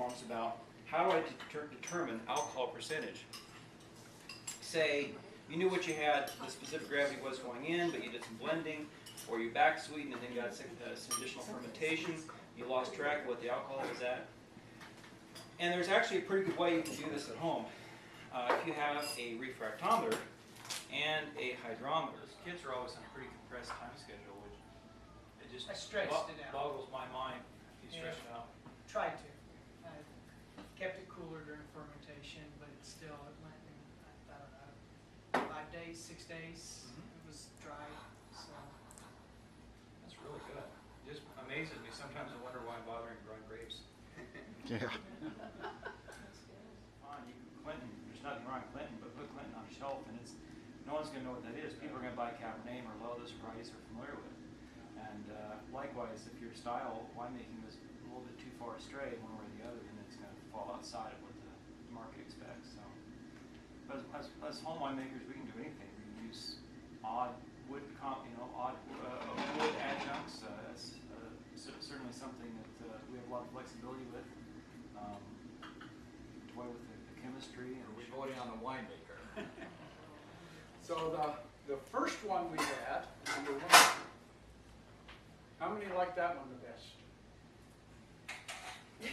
norms about how do I determine alcohol percentage. Say you knew what you had, the specific gravity was going in, but you did some blending, or you back sweetened and then got some additional fermentation. You lost track of what the alcohol was at. And there's actually a pretty good way you can do this at home. If you have a refractometer and a hydrometer. Kids are always on a pretty compressed time schedule, which it just boggles my mind if you stretch it out. Tried to. I kept it cooler during fermentation, but it still, it went in, I don't know, 5 days, 6 days. It was dry, so. That's really good. It just amazes me. Sometimes I wonder why I'm bothering growing grapes. Yeah. Fine, Clinton, there's nothing wrong with Clinton, but put Clinton on a shelf and it's, no one's going to know what that is. People are going to buy Cabernet, Merlot, those varieties they're familiar with. And likewise, if your style winemaking is a little bit too far astray one way or the other, then it's going to fall outside of what the market expects. So, as home winemakers, we can do anything. We can use odd wood adjuncts. That's certainly something that we have a lot of flexibility with. Toy with the chemistry. And we're voting on the winemaker. So the first one we had, number 1, how many like that one the best?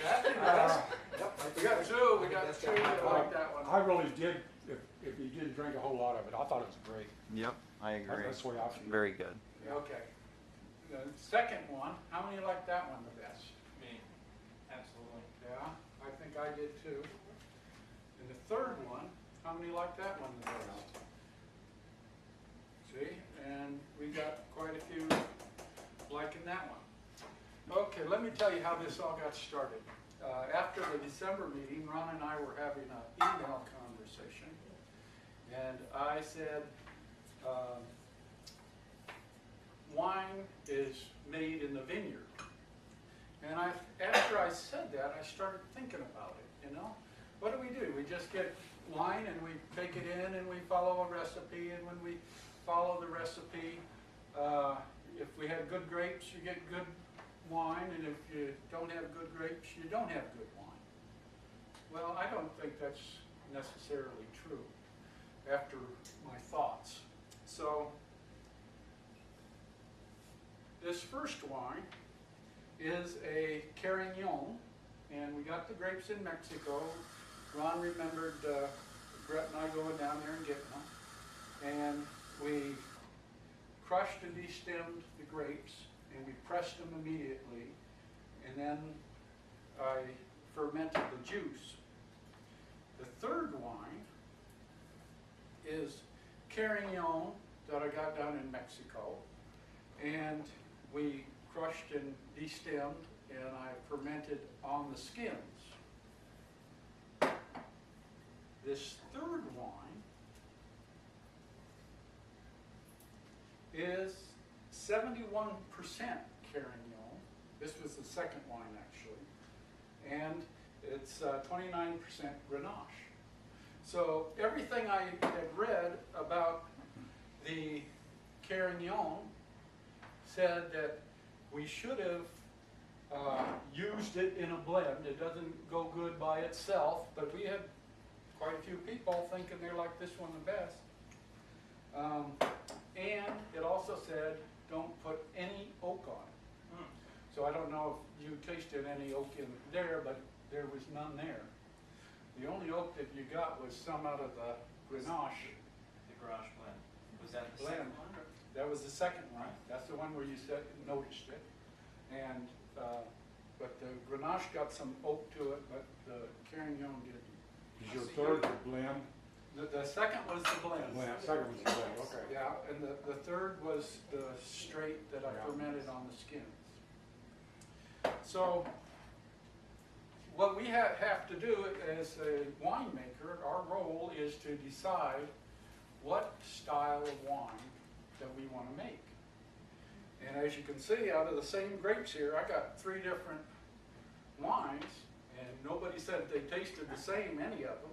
That the best? Yep. We got 2. We got 2 that like that one. I really did, if you didn't drink a whole lot of it, I thought it was great. Yep, I agree. That's the way I feel. Very good. Okay. The second one, how many like that one the best? Me, absolutely. Yeah, I think I did too. And the third one, how many like that one the best? See, and we got quite a few liking that one. Okay, let me tell you how this all got started. After the December meeting, Ron and I were having an email conversation, and I said, wine is made in the vineyard. And after I said that, I started thinking about it, you know. What do? We just get wine and we take it in and we follow a recipe, and when we follow the recipe, if we have good grapes, you get good wine, and if you don't have good grapes, you don't have good wine. Well, I don't think that's necessarily true after my thoughts. So, this first wine is a Carignan, and we got the grapes in Mexico. Ron remembered Brett and I going down there and getting them. And we crushed and destemmed the grapes, and we pressed them immediately. And then I fermented the juice. The third wine is Carignan that I got down in Mexico. And we crushed and destemmed, and I fermented on the skins. This third wine is 71% Carignan. This was the second wine, actually. And it's 29% Grenache. So everything I had read about the Carignan said that we should have used it in a blend. It doesn't go good by itself, but we had quite a few people thinking they like this one the best. And it also said don't put any oak on it. So I don't know if you tasted any oak in there, but there was none there. The only oak that you got was some out of the Grenache. The Grenache blend. Was that the Blend. second one? That was the second one. That's the one where you said noticed it. And but the Grenache got some oak to it, but the Carignan didn't. Is your third the blend? The second was the blend. Second was the blend, okay. Yeah, and the third was the straight that I Yeah. fermented on the skins. So what we have to do as a winemaker, our role is to decide what style of wine that we want to make. And as you can see, out of the same grapes here, I got 3 different wines, and nobody said they tasted the same, any of them.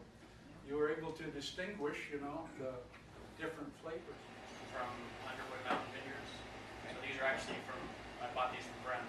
You were able to distinguish, you know, the different flavors. From Underwood Mountain Vineyards. So these are actually from, I bought these from Brent.